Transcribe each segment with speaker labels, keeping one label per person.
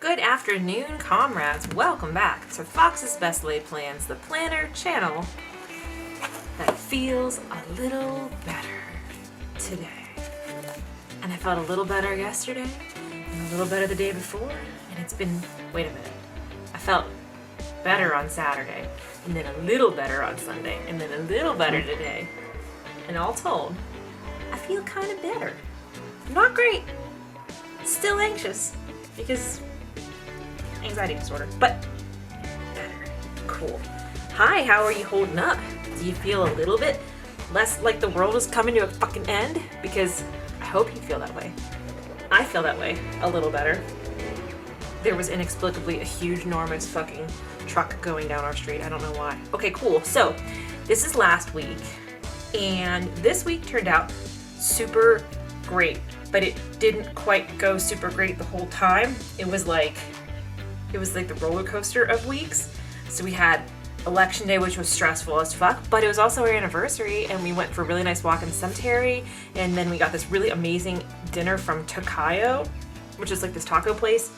Speaker 1: Good afternoon, comrades. Welcome back to Fox's Best Laid Plans, the planner channel that feels a little better today. And I felt a little better yesterday, and a little better the day before, and it's been, wait a minute. I felt better on Saturday, and then a little better on Sunday, and then a little better today. And all told, I feel kind of better. Not great. Still anxious, because anxiety disorder, but better. Cool. Hi, how are you holding up? Do you feel a little bit less like the world is coming to a fucking end? Because I hope you feel that way. I feel that way a little better. There was inexplicably a huge, enormous fucking truck going down our street. I don't know why. Okay, cool. So this is last week, and this week turned out super great, but it didn't quite go super great the whole time. It was like the roller coaster of weeks. So we had election day, which was stressful as fuck, but it was also our anniversary, and we went for a really nice walk in the cemetery, and then we got this really amazing dinner from Tocayo, which is like this taco place,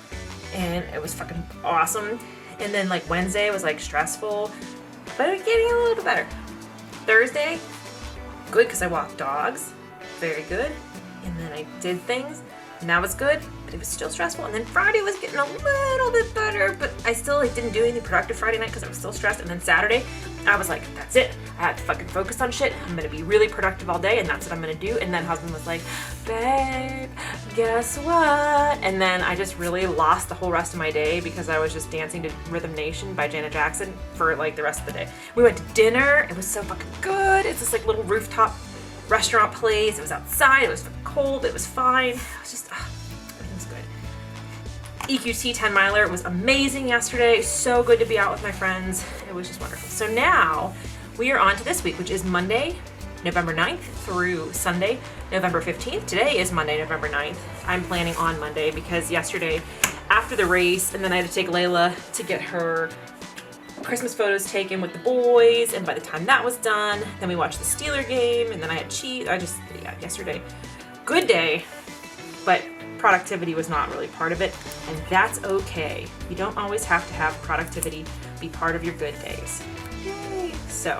Speaker 1: and it was fucking awesome. And then like Wednesday was like stressful, but it was getting a little bit better. Thursday, good, because I walked dogs, very good. And then I did things, and that was good, but it was still stressful. And then Friday was getting a little bit better, but I still didn't do anything productive Friday night because I was still stressed. And then Saturday, I was like, that's it. I have to fucking focus on shit. I'm gonna be really productive all day, and that's what I'm gonna do. And then husband was like, babe, guess what? And then I just really lost the whole rest of my day because I was just dancing to Rhythm Nation by Janet Jackson for like the rest of the day. We went to dinner. It was so fucking good. It's this like little rooftop restaurant place. It was outside. It was cold. It was fine. It was just, everything was good. EQT 10 miler was amazing yesterday. So good to be out with my friends. It was just wonderful. So now we are on to this week, which is Monday, November 9th through Sunday, November 15th. Today is Monday, November 9th. I'm planning on Monday because yesterday after the race, and then I had to take Layla to get her Christmas photos taken with the boys, and by the time that was done, then we watched the Steeler game, and then I had cheese. Yesterday, good day, but productivity was not really part of it, and that's okay. You don't always have to have productivity be part of your good days. Yay! So,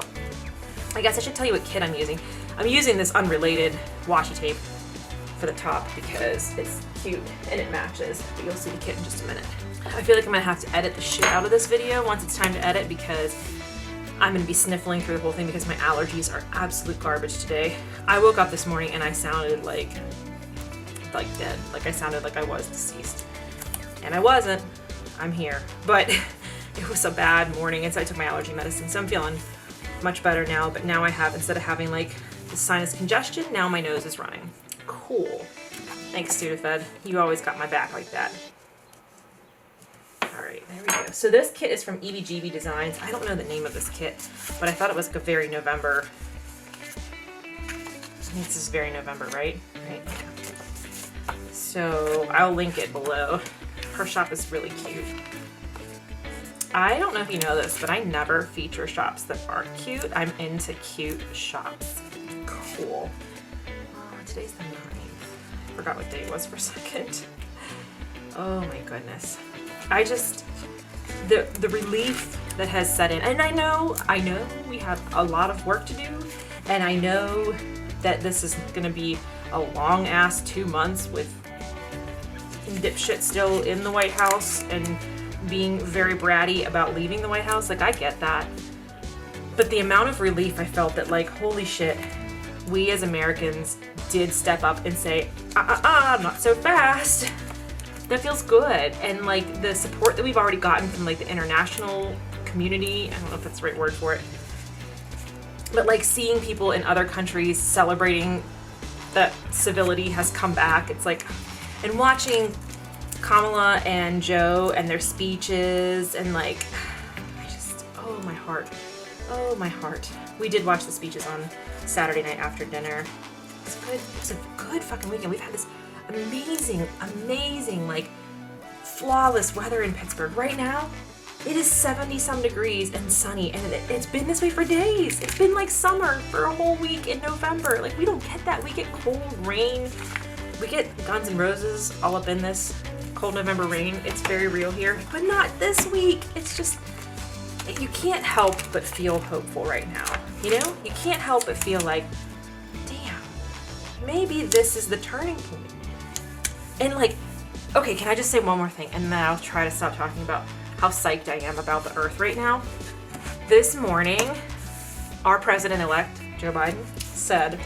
Speaker 1: I guess I should tell you what kit I'm using. I'm using this unrelated washi tape for the top because it's cute and it matches, but you'll see the kit in just a minute. I feel like I'm gonna have to edit the shit out of this video once it's time to edit because I'm gonna be sniffling through the whole thing because my allergies are absolute garbage today. I woke up this morning and I sounded like dead. Like I sounded like I was deceased. And I wasn't. I'm here. But it was a bad morning, and so I took my allergy medicine, so I'm feeling much better now. But now I have, instead of having like the sinus congestion, now my nose is running. Cool. Thanks, Sudafed. You always got my back like that. Alright, there we go. So this kit is from EBGB Designs. I don't know the name of this kit, but I thought it was very November. I think this is very November, right? Right, yeah. So I'll link it below. Her shop is really cute. I don't know if you know this, but I never feature shops that aren't cute. I'm into cute shops. Cool. Today's the 9th. Forgot what day it was for a second. Oh my goodness. I just, the relief that has set in, and I know we have a lot of work to do, and I know that this is gonna be a long ass 2 months with dipshit still in the White House and being very bratty about leaving the White House. Like, I get that. But the amount of relief I felt that, like, holy shit, we as Americans did step up and say, not so fast. That feels good. And like the support that we've already gotten from like the international community, I don't know if that's the right word for it, but like seeing people in other countries celebrating that civility has come back. It's like, and watching Kamala and Joe and their speeches, and like, I just, oh my heart. We did watch the speeches on Saturday night after dinner. It's good. It's a good fucking weekend. We've had this amazing, like, flawless weather in Pittsburgh. Right now, it is 70 some degrees and sunny, and it's been this way for days. It's been like summer for a whole week in November. Like, we don't get that. We get cold rain. We get Guns N' Roses all up in this. cold November rain. It's very real here, but not this week. It's just, you can't help but feel hopeful right now. You know, you can't help but feel like, damn, maybe this is the turning point. And like, okay, can I just say one more thing? And then I'll try to stop talking about how psyched I am about the earth right now. This morning, our president-elect, Joe Biden, said,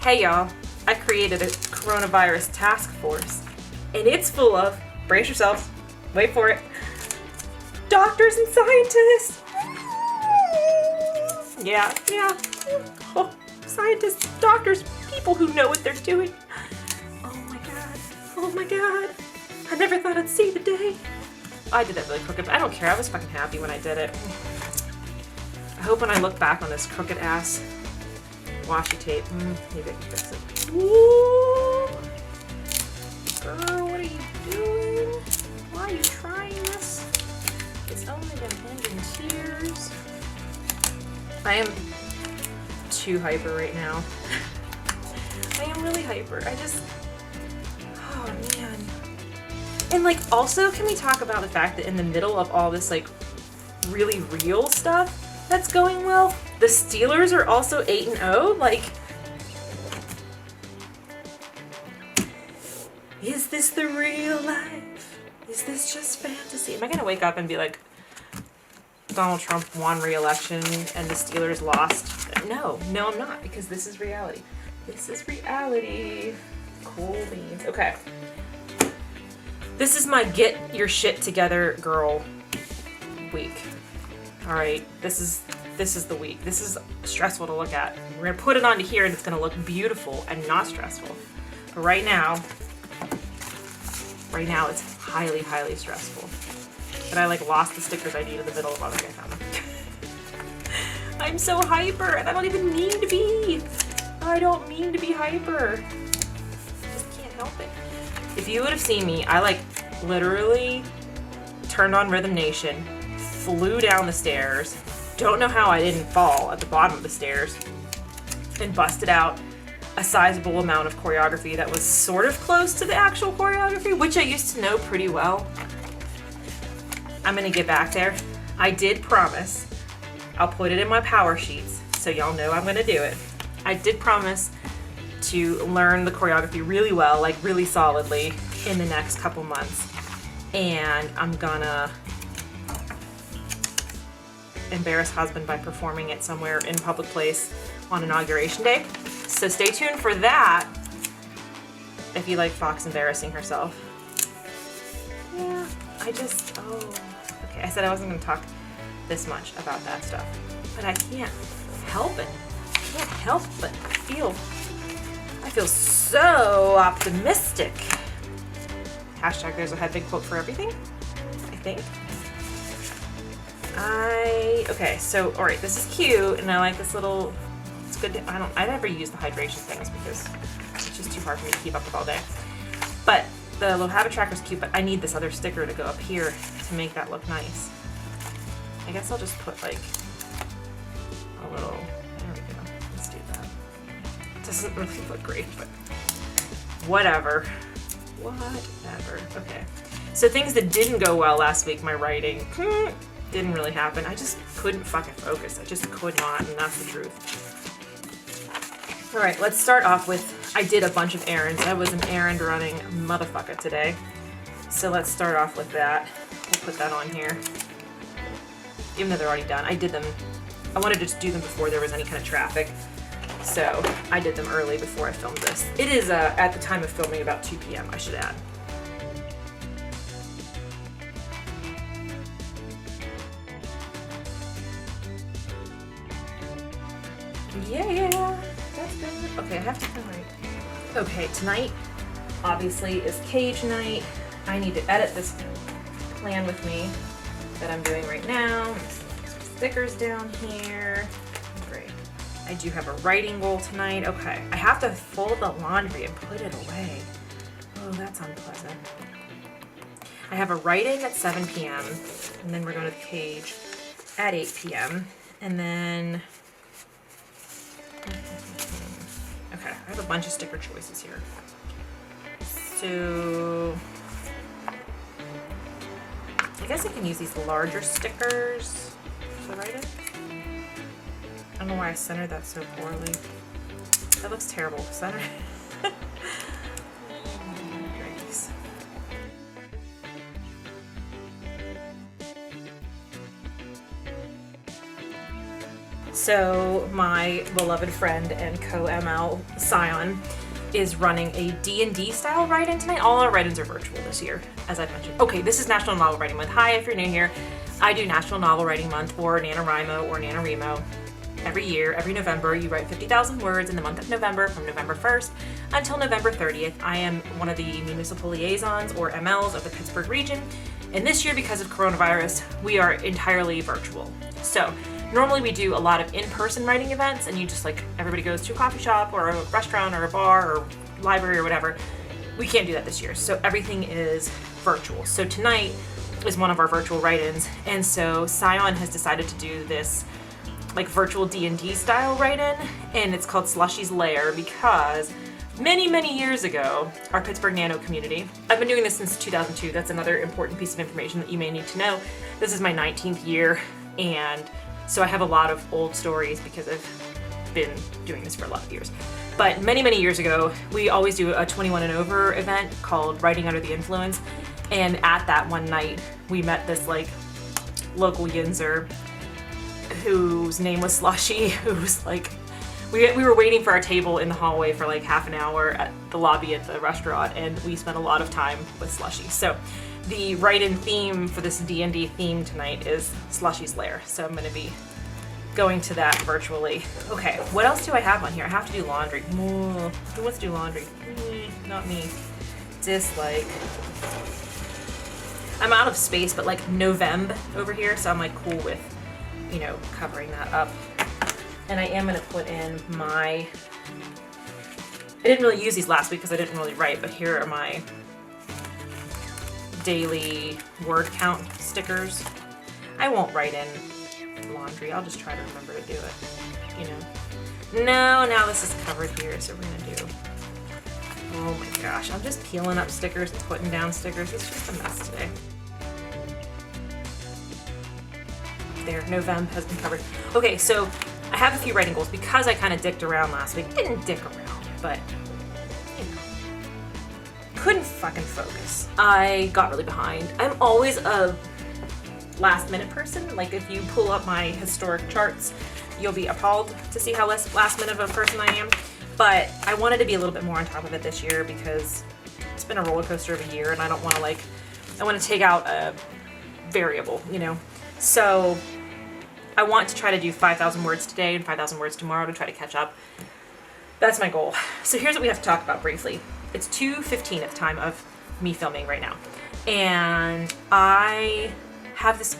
Speaker 1: hey y'all, I created a coronavirus task force, and it's full of, brace yourselves, wait for it, doctors and scientists. Yeah. Oh, scientists, doctors, people who know what they're doing. Oh my god. I never thought I'd see the day. I did that really crooked, but I don't care. I was fucking happy when I did it. I hope when I look back on this crooked ass washi tape, maybe I can fix it. Ooh. Girl, what are you doing? Why are you trying this? It's only gonna end in tears. I am too hyper right now. I am really hyper. Oh man. And like, also, can we talk about the fact that in the middle of all this like really real stuff that's going well, the Steelers are also 8-0? Like, is this the real life? Is this just fantasy? Am I gonna wake up and be like, Donald Trump won re-election and the Steelers lost? No, I'm not, because this is reality. This is reality. Cool beans. Okay. This is my get your shit together girl week. All right. This is the week. This is stressful to look at. We're going to put it onto here and it's going to look beautiful and not stressful. But right now it's highly, highly stressful. But I like lost the stickers I needed in the middle of other I found them. I'm so hyper and I don't even mean to be. I don't mean to be hyper. Help it. If you would have seen me, I like literally turned on Rhythm Nation, flew down the stairs, don't know how I didn't fall at the bottom of the stairs, and busted out a sizable amount of choreography that was sort of close to the actual choreography, which I used to know pretty well. I'm gonna get back there. I did promise. I'll put it in my power sheets so y'all know I'm gonna do it. I did promise to learn the choreography really well, like really solidly in the next couple months. And I'm gonna embarrass husband by performing it somewhere in public place on Inauguration Day. So stay tuned for that if you like Fox embarrassing herself. Yeah, okay, I said I wasn't gonna talk this much about that stuff, but I can't help it. I can't help but I feel so optimistic. Hashtag there's a head big quote for everything, I think. Okay, so, all right, this is cute, and I like this little, it's good to, I never use the hydration things because it's just too hard for me to keep up with all day. But the little habit tracker is cute, but I need this other sticker to go up here to make that look nice. I guess I'll just put like a little, there we go, let's do that. It doesn't really look great, but whatever. Okay. So things that didn't go well last week, my writing, didn't really happen. I just couldn't fucking focus. I just could not, and that's the truth. All right, let's start off with, I did a bunch of errands. I was an errand running motherfucker today. So let's start off with that. We'll put that on here. Even though they're already done. I did them, I wanted to just do them before there was any kind of traffic. So I did them early before I filmed this. It is, at the time of filming, about 2 p.m., I should add. Yeah, that's good. Okay, I have to come right. Okay, tonight, obviously, is cage night. I need to edit this plan with me that I'm doing right now. Some stickers down here. Great. I do have a writing goal tonight. Okay, I have to fold the laundry and put it away. Oh, that's unpleasant. I have a write-in at 7 p.m. and then we're going to the cage at 8 p.m. and then okay, I have a bunch of sticker choices here. So I guess I can use these larger stickers to write it. I don't know why I centered that so poorly. That looks terrible. Center. So my beloved friend and co-ML, Scion, is running a D&D style write-in tonight. All our write-ins are virtual this year, as I've mentioned. Okay, this is National Novel Writing Month. Hi, if you're new here. I do National Novel Writing Month, or NaNoWriMo, or NaNoWriMo. Every year, every November, you write 50,000 words in the month of November, from November 1st until November 30th. I am one of the municipal liaisons, or MLs, of the Pittsburgh region. And this year, because of coronavirus, we are entirely virtual. So normally we do a lot of in-person writing events, and you just like, everybody goes to a coffee shop or a restaurant or a bar or library or whatever. We can't do that this year, so everything is virtual. So tonight is one of our virtual write-ins, and so Scion has decided to do this like virtual D&D style write-in, and it's called Slushy's Lair because many years ago, our Pittsburgh Nano community, I've been doing this since 2002, that's another important piece of information that you may need to know. This is my 19th year, and so I have a lot of old stories because I've been doing this for a lot of years. But many years ago, we always do a 21 and over event called Writing Under the Influence, and at that one night, we met this like local yinzer whose name was Slushy, who was like, we were waiting for our table in the hallway for like half an hour at the lobby at the restaurant, and we spent a lot of time with Slushy. So the write-in theme for this D&D theme tonight is Slushy's Lair. So I'm gonna be going to that virtually. Okay, what else do I have on here? I have to do laundry. Who wants to do laundry? Not me. Dislike. I'm out of space, but like November over here, so I'm like cool with, you know, covering that up. And I am gonna put in my, I didn't really use these last week because I didn't really write, but here are my daily word count stickers. I won't write in laundry, I'll just try to remember to do it, you know. No, now this is covered here, so we're gonna do, oh my gosh, I'm just peeling up stickers and putting down stickers. It's just a mess today. There, November has been covered. Okay, so I have a few writing goals because I kind of dicked around last week. I didn't dick around, but you know, couldn't fucking focus. I got really behind. I'm always a last minute person. Like if you pull up my historic charts, you'll be appalled to see how last minute of a person I am. But I wanted to be a little bit more on top of it this year because it's been a roller coaster of a year, and I don't want to I want to take out a variable, you know. So I want to try to do 5,000 words today and 5,000 words tomorrow to try to catch up. That's my goal. So here's what we have to talk about briefly. It's 2:15 at the time of me filming right now. And I have this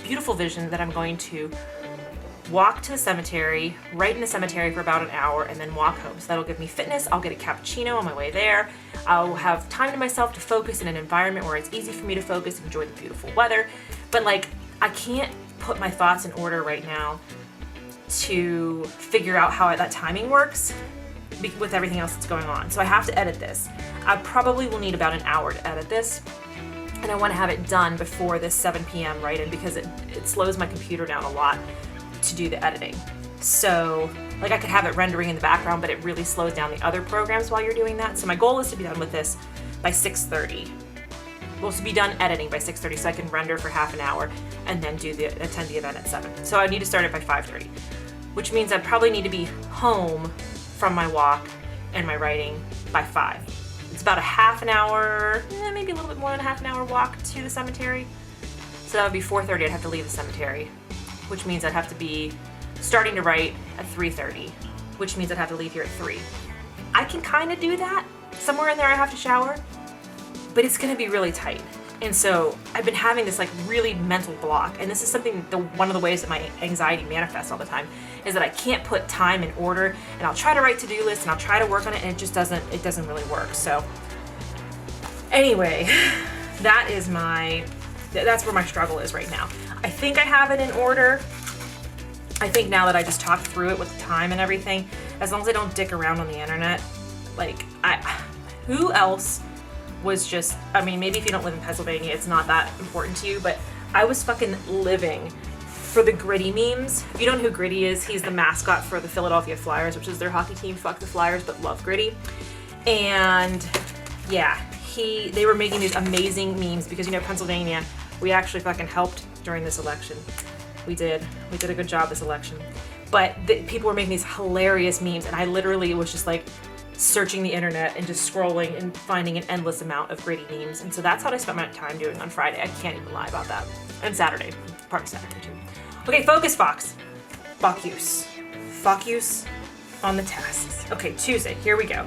Speaker 1: beautiful vision that I'm going to walk to the cemetery, write in the cemetery for about an hour, and then walk home. So that'll give me fitness. I'll get a cappuccino on my way there. I'll have time to myself to focus in an environment where it's easy for me to focus and enjoy the beautiful weather. But like, I can't put my thoughts in order right now to figure out how that timing works with everything else that's going on. So I have to edit this. I probably will need about an hour to edit this, and I want to have it done before this 7 p.m. write-in because it slows my computer down a lot to do the editing. So like I could have it rendering in the background, but it really slows down the other programs while you're doing that. So my goal is to be done with this by 6:30. Well, to be done editing by 6:30 so I can render for half an hour and then attend the event at 7. So I need to start it by 5:30, which means I probably need to be home from my walk and my writing by 5. It's about a half an hour, maybe a little bit more than a half an hour walk to the cemetery. So that would be 4:30. I'd have to leave the cemetery, which means I'd have to be starting to write at 3:30, which means I'd have to leave here at 3. I can kind of do that. Somewhere in there I have to shower, but it's gonna be really tight. And so I've been having this like really mental block, and this is something, one of the ways that my anxiety manifests all the time, is that I can't put time in order, and I'll try to write to-do lists and I'll try to work on it, and it doesn't really work. So anyway, that's where my struggle is right now. I think I have it in order. I think now that I just talked through it with the time and everything, as long as I don't dick around on the internet, like who else was just, I mean, maybe if you don't live in Pennsylvania, it's not that important to you, but I was fucking living for the Gritty memes. If you don't know who Gritty is, he's the mascot for the Philadelphia Flyers, which is their hockey team. Fuck the Flyers, but love Gritty. And yeah, they were making these amazing memes because, you know, Pennsylvania, we actually fucking helped during this election. We did a good job this election. But people were making these hilarious memes, and I literally was just like searching the internet and just scrolling and finding an endless amount of Gritty memes. And so that's what I spent my time doing on Friday. I can't even lie about that. And Saturday, part of Saturday too. Okay, focus, Fox. Focus. Focus on the tasks. Okay, Tuesday, here we go.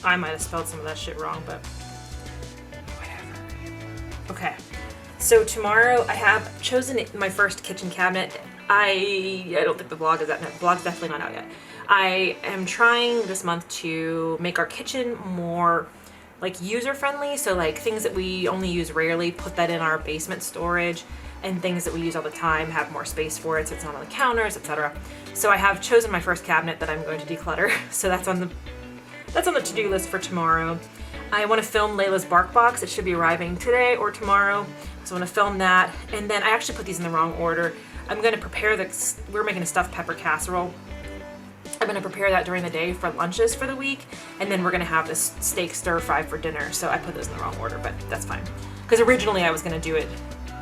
Speaker 1: I might have spelled some of that shit wrong, but whatever. Okay, so tomorrow I have chosen my first kitchen cabinet. I don't think the vlog is out yet. The vlog's definitely not out yet. I am trying this month to make our kitchen more like user-friendly, so like things that we only use rarely, put that in our basement storage, and things that we use all the time have more space for it so it's not on the counters, etc. So I have chosen my first cabinet that I'm going to declutter, so that's on the to-do list for tomorrow. I want to film Layla's bark box. It should be arriving today or tomorrow. So I want to film that. And then I actually put these in the wrong order. I'm going to prepare we're making a stuffed pepper casserole. I'm going to prepare that during the day for lunches for the week. And then we're going to have this steak stir fry for dinner. So I put those in the wrong order, but that's fine. Because originally I was going to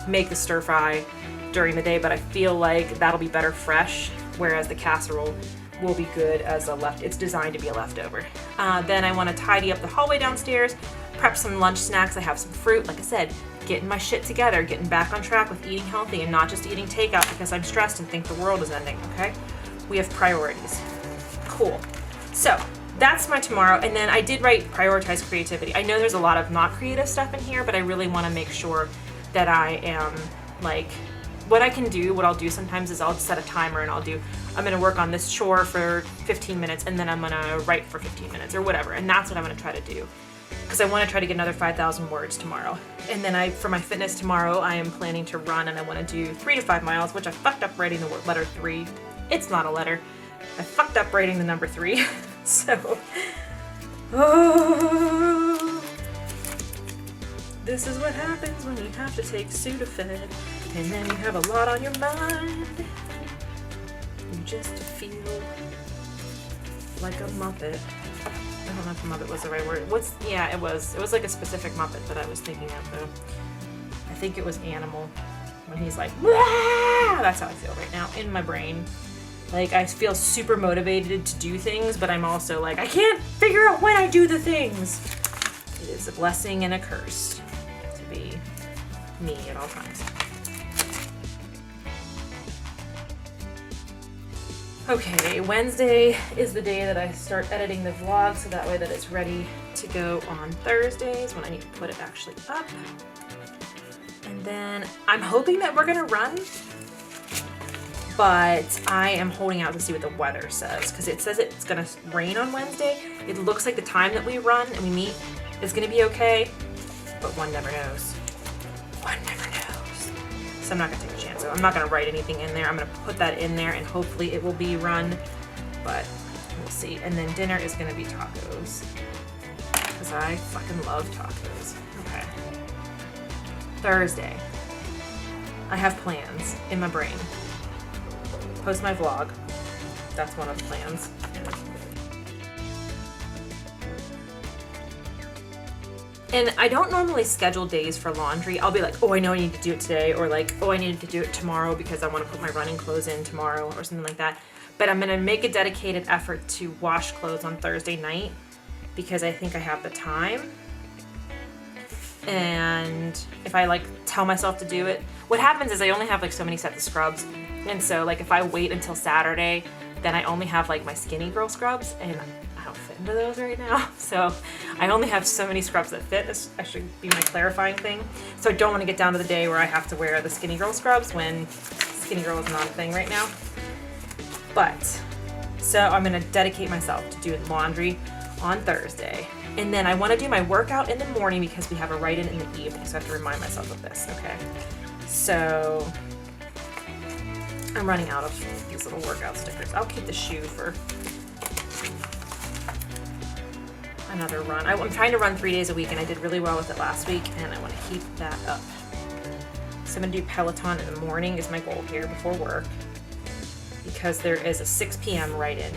Speaker 1: make the stir fry during the day, but I feel like that'll be better fresh, whereas the casserole will be good as it's designed to be a leftover. Then I want to tidy up the hallway downstairs, prep some lunch snacks. I have some fruit, like I said, getting my shit together, getting back on track with eating healthy and not just eating takeout because I'm stressed and think the world is ending, okay? We have priorities. Cool. So that's my tomorrow. And then I did write prioritize creativity. I know there's a lot of not creative stuff in here, but I really want to make sure that I am like, what I'll do sometimes is I'll set a timer and I'm gonna work on this chore for 15 minutes and then I'm gonna write for 15 minutes or whatever. And that's what I'm gonna try to do. Because I wanna try to get another 5,000 words tomorrow. And then for my fitness tomorrow, I am planning to run and I wanna do 3 to 5 miles, which I fucked up writing the letter 3. It's not a letter. I fucked up writing the number 3. So, this is what happens when you have to take Sudafed. And then you have a lot on your mind. You just feel like a Muppet. I don't know if a Muppet was the right word. Yeah, it was. It was like a specific Muppet that I was thinking of, though. I think it was Animal. When he's like, wah! That's how I feel right now in my brain. Like, I feel super motivated to do things, but I'm also like, I can't figure out when I do the things. It is a blessing and a curse to be me at all times. Okay, Wednesday is the day that I start editing the vlog, so that way that it's ready to go on Thursdays when I need to put it actually up. And then I'm hoping that we're gonna run, but I am holding out to see what the weather says, because it says it's gonna rain on Wednesday. It looks like the time that we run and we meet is gonna be okay, but one never knows. One never knows. So I'm not gonna take a chance. So I'm not gonna write anything in there. I'm gonna put that in there and hopefully it will be run, but we'll see. And then dinner is gonna be tacos, because I fucking love tacos. Okay. Thursday. I have plans in my brain. Post my vlog. That's one of the plans. And I don't normally schedule days for laundry. I'll be like, oh, I know I need to do it today, or like, oh, I need to do it tomorrow because I want to put my running clothes in tomorrow or something like that. But I'm gonna make a dedicated effort to wash clothes on Thursday night because I think I have the time. And if I like tell myself to do it, what happens is I only have like so many sets of scrubs. And so like if I wait until Saturday, then I only have like my skinny girl scrubs, and how to fit into those right now. So I only have so many scrubs that fit. This actually be my clarifying thing. So I don't want to get down to the day where I have to wear the skinny girl scrubs when skinny girl is not a thing right now. But, so I'm gonna dedicate myself to doing laundry on Thursday. And then I wanna do my workout in the morning because we have a write-in in the evening, so I have to remind myself of this, okay? So, I'm running out of these little workout stickers. I'll keep the shoe for another run. I'm trying to run 3 days a week, and I did really well with it last week, and I wanna keep that up. So I'm gonna do Peloton in the morning is my goal here before work, because there is a 6 p.m. write-in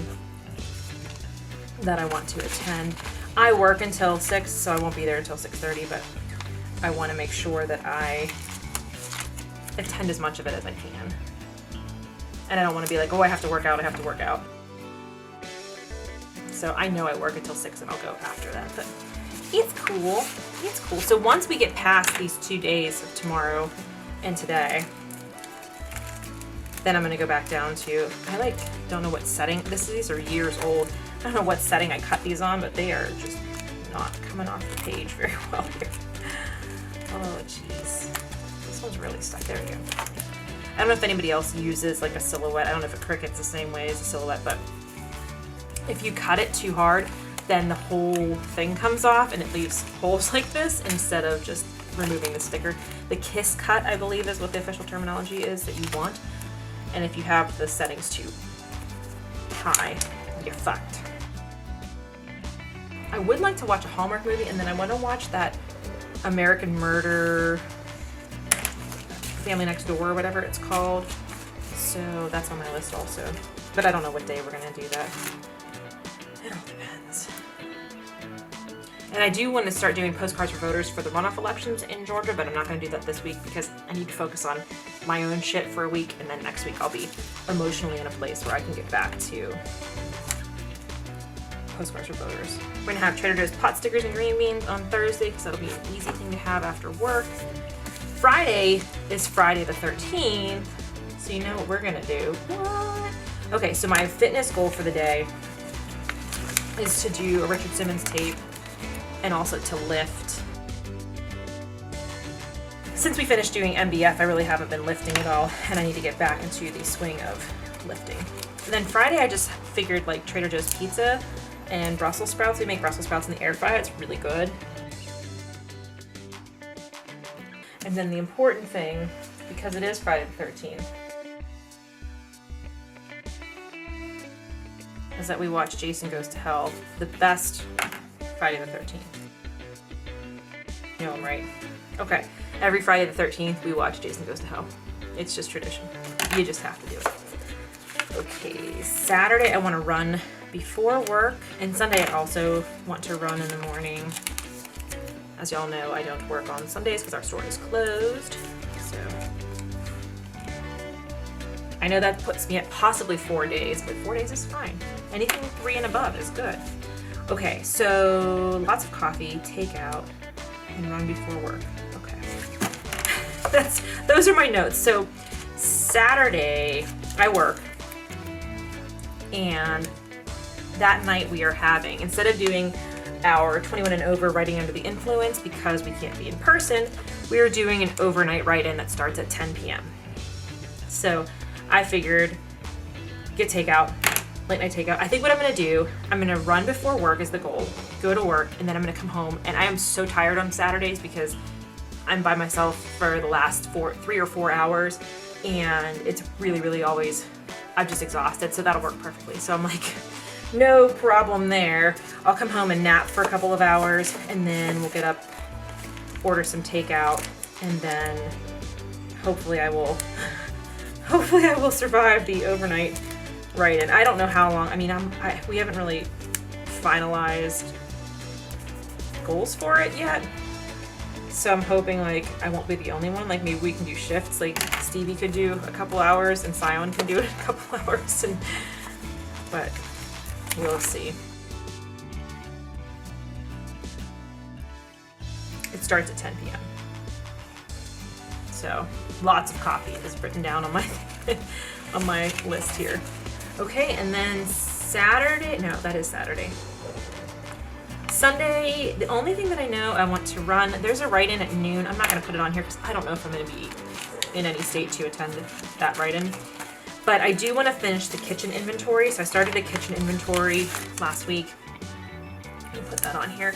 Speaker 1: that I want to attend. I work until 6, so I won't be there until 6:30, but I want to make sure that I attend as much of it as I can. And I don't want to be like, oh, I have to work out, I have to work out. So I know I work until 6 and I'll go after that, but it's cool. It's cool. So once we get past these 2 days of tomorrow and today, then I'm gonna go back down to, I don't know what setting, these are years old. I don't know what setting I cut these on, but they are just not coming off the page very well here. Oh jeez. This one's really stuck. There we go. I don't know if anybody else uses like a silhouette. I don't know if a Cricut's the same way as a silhouette, but if you cut it too hard, then the whole thing comes off and it leaves holes like this instead of just removing the sticker. The kiss cut, I believe, is what the official terminology is that you want. And if you have the settings too high, you're fucked. I would like to watch a Hallmark movie, and then I want to watch that American Murder, Family Next Door, or whatever it's called. So that's on my list also. But I don't know what day we're going to do that. It all depends. And I do want to start doing postcards for voters for the runoff elections in Georgia, but I'm not going to do that this week because I need to focus on my own shit for a week, and then next week I'll be emotionally in a place where I can get back to postcards for voters. We're going to have Trader Joe's pot stickers and green beans on Thursday because that'll be an easy thing to have after work. Friday is Friday the 13th, so you know what we're going to do. What? Okay, so my fitness goal for the day is to do a Richard Simmons tape and also to lift. Since we finished doing MBF, I really haven't been lifting at all, and I need to get back into the swing of lifting. And then Friday, I just figured like Trader Joe's pizza and Brussels sprouts. We make Brussels sprouts in the air fryer. It's really good. And then the important thing, because it is Friday the 13th, is that we watch Jason Goes to Hell, the best Friday the 13th. You know I'm right. Okay, every Friday the 13th we watch Jason Goes to Hell. It's just tradition. You just have to do it. Okay, Saturday I want to run before work, and Sunday I also want to run in the morning. As y'all know, I don't work on Sundays because our store is closed. So I know that puts me at possibly 4 days, but 4 days is fine. Anything 3 and above is good. Okay, so lots of coffee, takeout, and run before work. Okay. Those are my notes. So Saturday I work, and that night we are having, instead of doing our 21 and over writing under the influence because we can't be in person, we are doing an overnight write-in that starts at 10 p.m. So I figured get takeout, late night takeout. I think what I'm gonna do, I'm gonna run before work is the goal, go to work, and then I'm gonna come home. And I am so tired on Saturdays because I'm by myself for the last 3 or 4 hours, and it's really always, I'm just exhausted, so that'll work perfectly. So I'm like, no problem there. I'll come home and nap for a couple of hours, and then we'll get up, order some takeout, and then hopefully I will survive the overnight write-in. I don't know how long. I mean, we haven't really finalized goals for it yet, so I'm hoping like I won't be the only one. Like maybe we can do shifts. Like Stevie could do a couple hours, and Sion can do it a couple hours, but we'll see. It starts at 10 p.m. So lots of coffee is written down on my on my list here. Okay, and then Saturday, no, that is Saturday. Sunday, the only thing that I know I want to run, there's a write-in at noon. I'm not going to put it on here because I don't know if I'm going to be in any state to attend that write-in. But I do want to finish the kitchen inventory. So I started a kitchen inventory last week. Let me put that on here.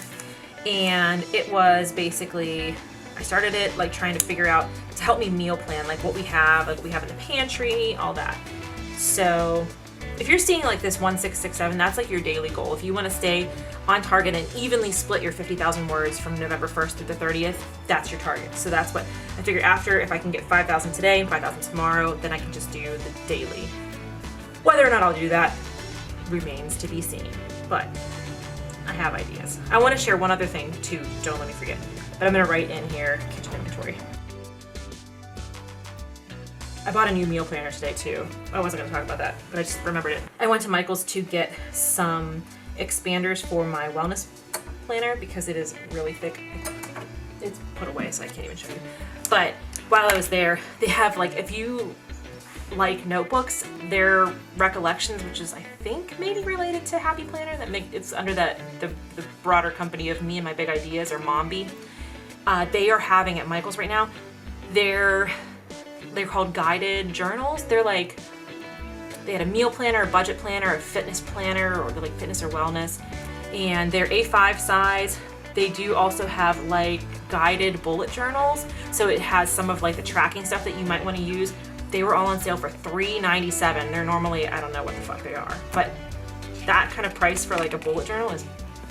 Speaker 1: And it was basically, I started it like trying to figure out to help me meal plan, like what we have in the pantry, all that. So if you're seeing like this 1667, that's like your daily goal. If you want to stay on target and evenly split your 50,000 words from November 1st through the 30th, that's your target. So that's what I figure after, if I can get 5,000 today and 5,000 tomorrow, then I can just do the daily. Whether or not I'll do that remains to be seen, but I have ideas. I want to share one other thing too, don't let me forget, but I'm going to write in here, kitchen inventory. I bought a new meal planner today too. I wasn't going to talk about that, but I just remembered it. I went to Michael's to get some expanders for my wellness planner because it is really thick. It's put away so I can't even show you. But while I was there, they have like, if you like notebooks, their Recollections, which is I think maybe related to Happy Planner, it's under the broader company of Me and My Big Ideas or Mombi. They are having at Michael's right now, they're called guided journals. They're like, they had a meal planner, a budget planner, a fitness planner, or like fitness or wellness, and they're A5 size. They do also have like guided bullet journals, so it has some of like the tracking stuff that you might want to use. They were all on sale for $3.97. They're normally, I don't know what the fuck they are, but that kind of price for like a bullet journal is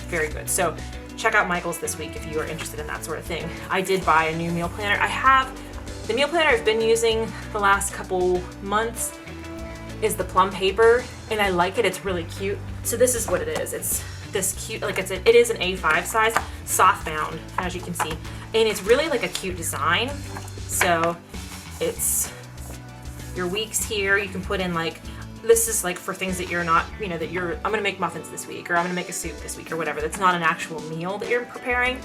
Speaker 1: very good. So check out Michael's this week if you are interested in that sort of thing. I did buy a new meal planner. I have the meal planner I've been using the last couple months is the plum paper, and I like it. It's really cute. So this is what it is. It's this cute, like it is an A5 size, soft bound, as you can see, and it's really like a cute design. So it's your weeks here. You can put in like, this is like for things that you're not, you know, I'm gonna make muffins this week, or I'm gonna make a soup this week, or whatever. That's not an actual meal that you're preparing.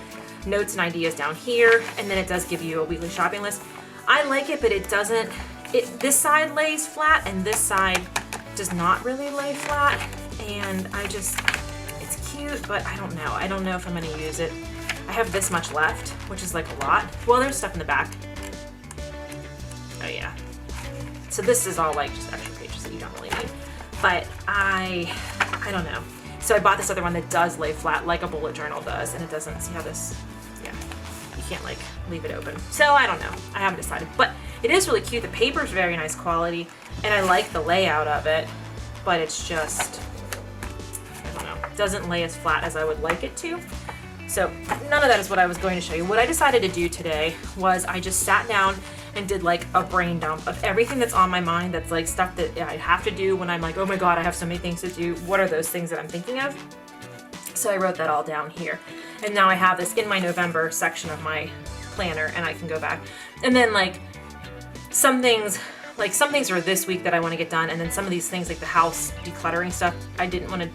Speaker 1: Notes and ideas down here, and then it does give you a weekly shopping list. I like it, but it doesn't. This side lays flat and this side does not really lay flat, and it's cute, but I don't know. I don't know if I'm gonna use it. I have this much left, which is like a lot. Well, there's stuff in the back. Oh yeah. So this is all like just extra pages that you don't really need. But I don't know. So I bought this other one that does lay flat like a bullet journal does, and it doesn't. See how this, yeah, you can't like leave it open. So I don't know. I haven't decided, but it is really cute. The paper is very nice quality, and I like the layout of it, but it's just, I don't know, doesn't lay as flat as I would like it to. So none of that is what I was going to show you. What I decided to do today was I just sat down and did like a brain dump of everything that's on my mind, that's like stuff that I have to do when I'm like, oh my God, I have so many things to do. What are those things that I'm thinking of? So I wrote that all down here. And now I have this in my November section of my planner, and I can go back. And then like some things are this week that I want to get done, and then some of these things like the house decluttering stuff I didn't want to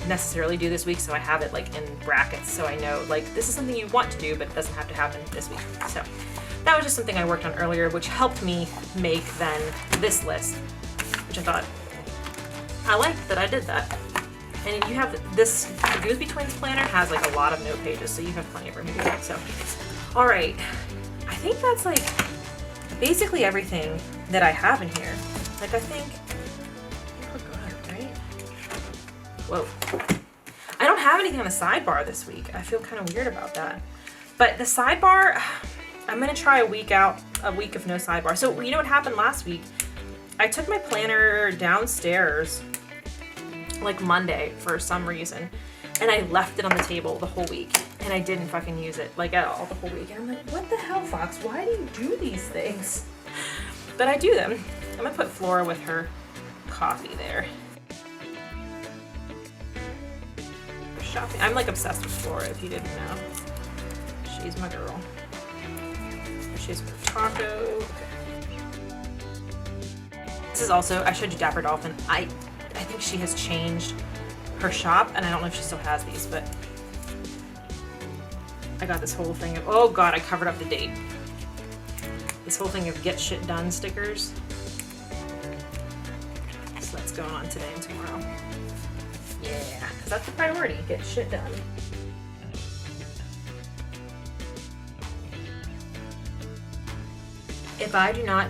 Speaker 1: necessarily do this week, so I have it like in brackets so I know like this is something you want to do, but it doesn't have to happen this week. So that was just something I worked on earlier, which helped me make then this list, which I thought I liked that I did that. And you have this, the Goosby Twins planner has like a lot of note pages, so you have plenty of room to do that. So all right, I think that's like basically everything that I have in here. Like I think we're good, right? Whoa. I don't have anything on the sidebar this week. I feel kind of weird about that. But the sidebar, I'm gonna try a week of no sidebar. So you know what happened last week? I took my planner downstairs like Monday for some reason, and I left it on the table the whole week, and I didn't fucking use it like at all the whole week. And I'm like, what the hell, Fox? Why do you do these things? But I do them. I'm gonna put Flora with her coffee there. Shopping. I'm like obsessed with Flora, if you didn't know. She's my girl. She's her taco. This is also, I showed you Dapper Dolphin. I think she has changed her shop, and I don't know if she still has these, but I got this whole thing of, oh God, I covered up the date. This whole thing of get shit done stickers. So that's going on today and tomorrow. Yeah, because that's the priority, get shit done. If I do not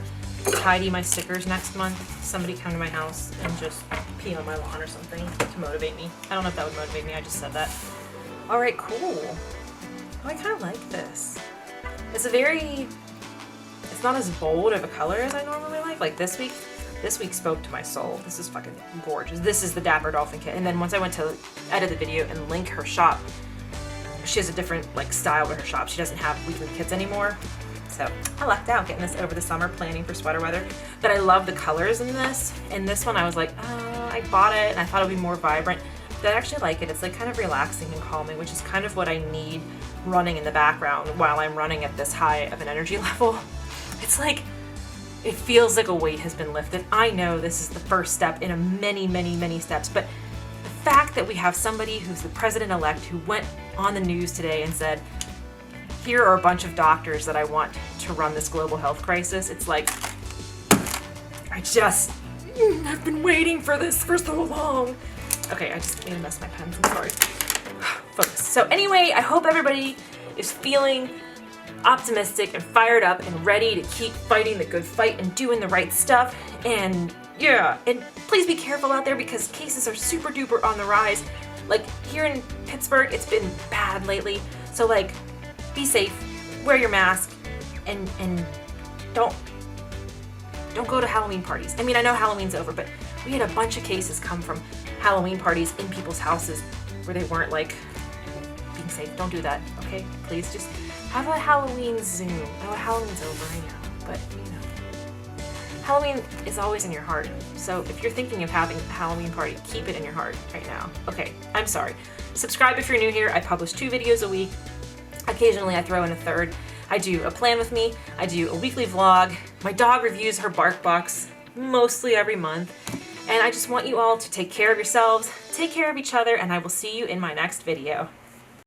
Speaker 1: tidy my stickers next month, somebody come to my house and just pee on my lawn or something to motivate me. I don't know if that would motivate me, I just said that. All right, cool. Oh, I kind of like this. It's it's not as bold of a color as I normally like. Like this week spoke to my soul. This is fucking gorgeous. This is the Dapper Dolphin kit. And then once I went to edit the video and link her shop, she has a different like style with her shop. She doesn't have weekly kits anymore. So I lucked out getting this over the summer, planning for sweater weather. But I love the colors in this. And this one I was like, oh, I bought it and I thought it would be more vibrant. But I actually like it. It's like kind of relaxing and calming, which is kind of what I need running in the background while I'm running at this high of an energy level. It's like, it feels like a weight has been lifted. I know this is the first step in a many, many, many steps, but the fact that we have somebody who's the president-elect who went on the news today and said, here are a bunch of doctors that I want to run this global health crisis. It's like, I've been waiting for this for so long. Okay, I just made a mess of my pens, I'm sorry. Focus. So anyway, I hope everybody is feeling optimistic and fired up and ready to keep fighting the good fight and doing the right stuff. And yeah, and please be careful out there because cases are super duper on the rise. Like here in Pittsburgh, it's been bad lately. So like, be safe, wear your mask, and don't go to Halloween parties. I mean, I know Halloween's over, but we had a bunch of cases come from Halloween parties in people's houses where they weren't like being safe. Don't do that, okay? Please just have a Halloween Zoom. Oh, Halloween's over, I know, but you know. Halloween is always in your heart. So if you're thinking of having a Halloween party, keep it in your heart right now. Okay, I'm sorry. Subscribe if you're new here. I publish 2 videos a week. Occasionally I throw in a third. I do a plan with me. I do a weekly vlog. My dog reviews her bark box mostly every month. And I just want you all to take care of yourselves, take care of each other, and I will see you in my next video.